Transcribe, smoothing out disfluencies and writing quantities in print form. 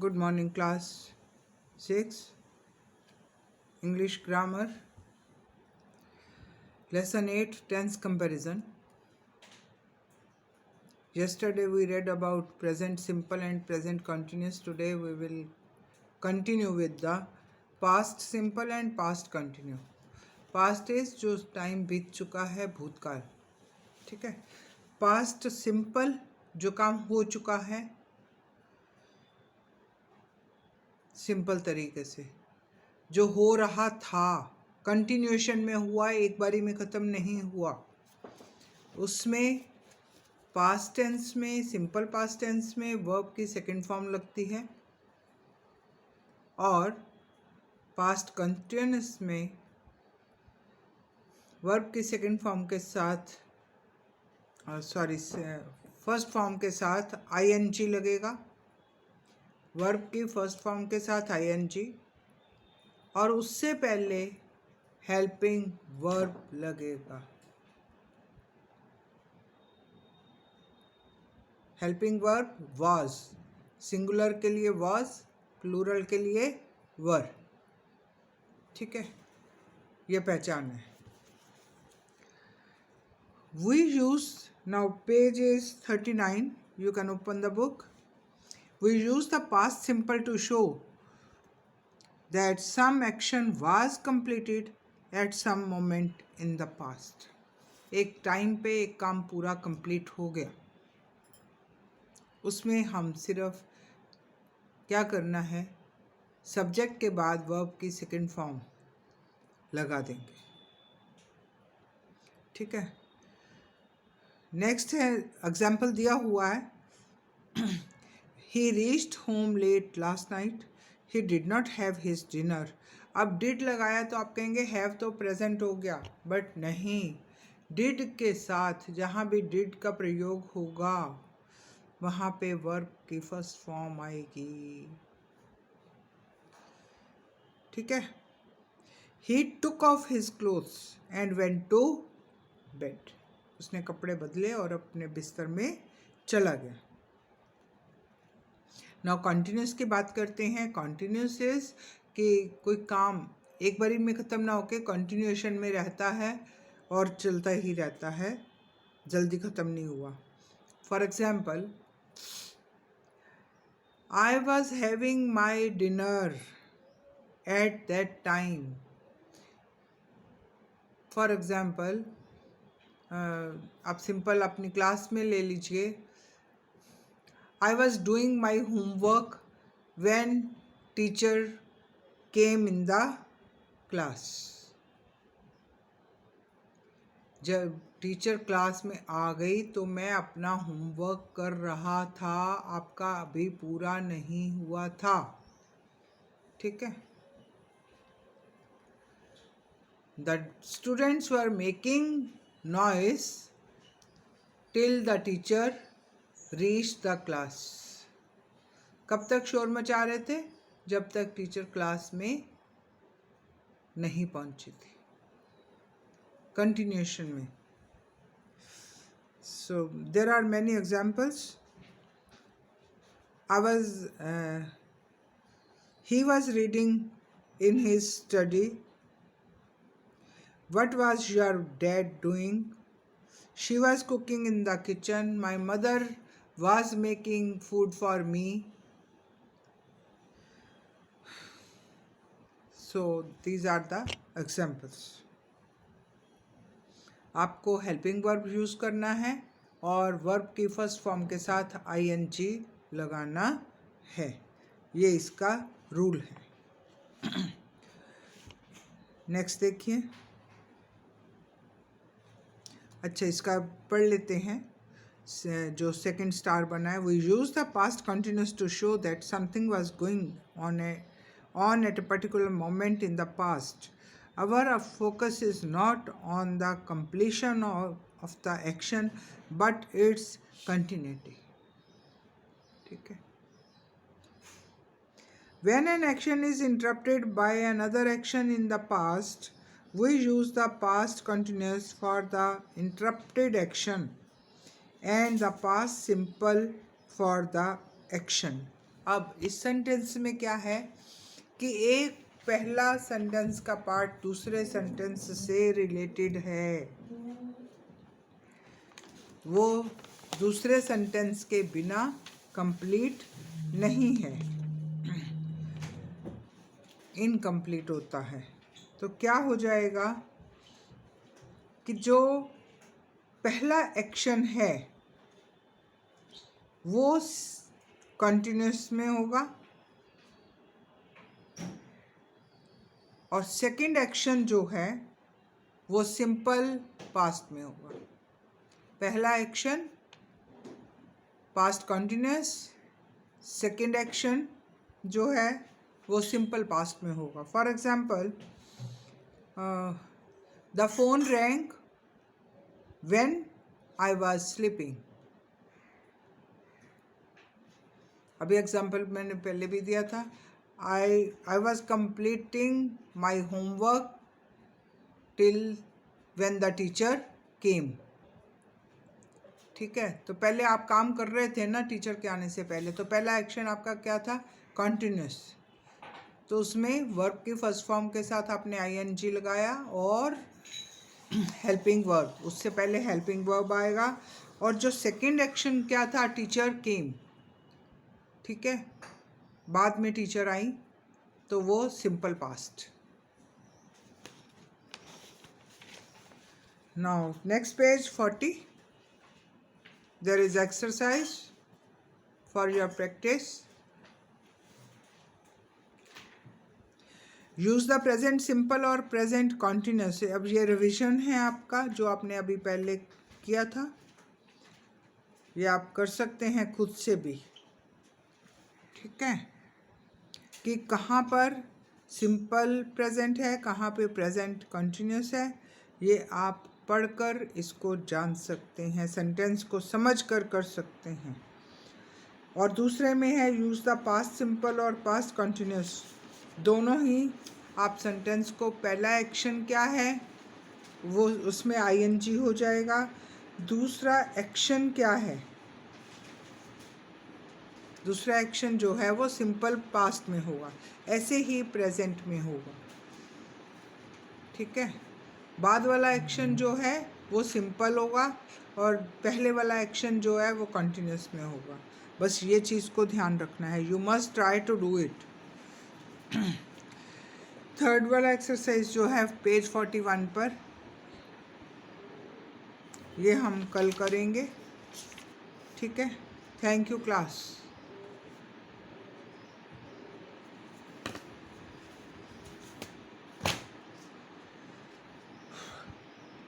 Good morning, class 6, English grammar, lesson 8, tense comparison. Yesterday we read about present simple and present continuous. Today we will continue with the past simple and past continuous. Past is जो time बीत चुका है, भूतकाल. ठीक है. Past simple जो काम हो चुका है सिंपल तरीके से, जो हो रहा था कंटिन्यूएशन में हुआ, एक बारी में ख़त्म नहीं हुआ, उसमें पास्ट टेंस में, सिंपल पास्ट टेंस में वर्ब की सेकंड फॉर्म लगती है और पास्ट कंटिन्यूअस में वर्ब की सेकंड फॉर्म के साथ फर्स्ट फॉर्म के साथ आईएनजी लगेगा, वर्ब की फर्स्ट फॉर्म के साथ आईएनजी, और उससे पहले हेल्पिंग वर्ब लगेगा. हेल्पिंग वर्ब वाज, सिंगुलर के लिए वाज, प्लूरल के लिए वर. ठीक है, ये पहचान है. We use now page is 39. You can open the book. We use the past simple to show that some action was completed at some moment in the past. एक टाइम पे एक काम पूरा कंप्लीट हो गया, उसमें हम सिर्फ क्या करना है, सब्जेक्ट के बाद वर्ब की सेकंड फॉर्म लगा देंगे. ठीक है. नेक्स्ट है, एग्जाम्पल दिया हुआ है. He reached home late last night. He did not have his dinner. अब डिड लगाया तो आप कहेंगे हैव तो प्रेजेंट हो गया, बट नहीं. डिड के साथ जहाँ भी डिड का प्रयोग होगा वहाँ पे वर्ब की फर्स्ट फॉर्म आएगी. ठीक है. He took off his clothes and went to bed. उसने कपड़े बदले और अपने बिस्तर में चला गया. नाउ कंटिन्यूस की बात करते हैं. कंटिन्यूस इज कि कोई काम एक बारी में ख़त्म ना होके कंटिन्यूएशन में रहता है और चलता ही रहता है, जल्दी ख़त्म नहीं हुआ. For example, I was having my dinner at that time. For example, आप सिंपल अपनी क्लास में ले लीजिए. I was doing my homework when teacher came in the class. जब टीचर क्लास में आ गई तो मैं अपना होमवर्क कर रहा था, आपका अभी पूरा नहीं हुआ था. ठीक है. The students were making noise till the teacher reached the class. कब तक शोर मचा रहे थे? जब तक टीचर क्लास में नहीं पहुंची थी. कंटिन्यूएशन में. So there are many examples. He was reading in his study. What was your dad doing? She was cooking in the kitchen. My mother was making food for me. So these are the examples. आपको helping verb use करना है और verb की first form के साथ ING लगाना है. ये इसका रूल है. नेक्स्ट देखिए. अच्छा, इसका पढ़ लेते हैं. जो सेकंड स्टार बना है. We use the past continuous to show that something was going on at a particular moment in the past. Our focus is not on the completion of the action but its continuity. ठीक है. When an action is interrupted by another action in the past, we use the past continuous for the interrupted action and the past simple for the action. अब इस sentence में क्या है कि एक पहला सेंटेंस का पार्ट दूसरे सेंटेंस से रिलेटेड है, वो दूसरे सेंटेंस के बिना कंप्लीट नहीं है, इनकम्प्लीट होता है। तो क्या हो जाएगा कि जो पहला एक्शन है वो कंटिन्यूस में होगा और सेकंड एक्शन जो है वो सिंपल पास्ट में होगा। पहला action past continuous, second action जो है वो सिंपल पास्ट में होगा। For example, the phone wrong when I was sleeping. अभी एग्जाम्पल मैंने पहले भी दिया था, I was completing my homework till when the teacher came. ठीक है, तो पहले आप काम कर रहे थे ना टीचर के आने से पहले, तो पहला एक्शन आपका क्या था, कंटिन्यूस। तो उसमें वर्ब की फर्स्ट फॉर्म के साथ आपने आईएनजी लगाया और हेल्पिंग वर्ब, उससे पहले हेल्पिंग वर्ब आएगा। और जो सेकंड एक्शन क्या था, टीचर केम। ठीक है, बाद में टीचर आई, तो वो simple past. Now next page 40, there is exercise for your practice. Use the present simple और प्रेजेंट कॉन्टिन्यूस। अब ये रिविजन है आपका जो आपने अभी पहले किया था, ये आप कर सकते हैं खुद से भी। ठीक है, कि कहाँ पर सिंपल प्रेजेंट है, कहाँ पे प्रेजेंट कंटिन्यूस है, ये आप पढ़कर इसको जान सकते हैं, सेंटेंस को समझ कर सकते हैं। और दूसरे में है यूज़ द पास्ट सिंपल और पास्ट कंटिन्यूस। दोनों ही आप सेंटेंस को, पहला एक्शन क्या है वो उसमें आईएनजी हो जाएगा, दूसरा एक्शन क्या है, दूसरा एक्शन जो है वो सिंपल पास्ट में होगा, ऐसे ही प्रेजेंट में होगा। ठीक है, बाद वाला एक्शन जो है वो सिंपल होगा और पहले वाला एक्शन जो है वो कंटिन्यूस में होगा। बस ये चीज़ को ध्यान रखना है, you must try to do it. Third वाला एक्सरसाइज जो है पेज 41 पर, ये हम कल करेंगे। ठीक है, थैंक यू क्लास।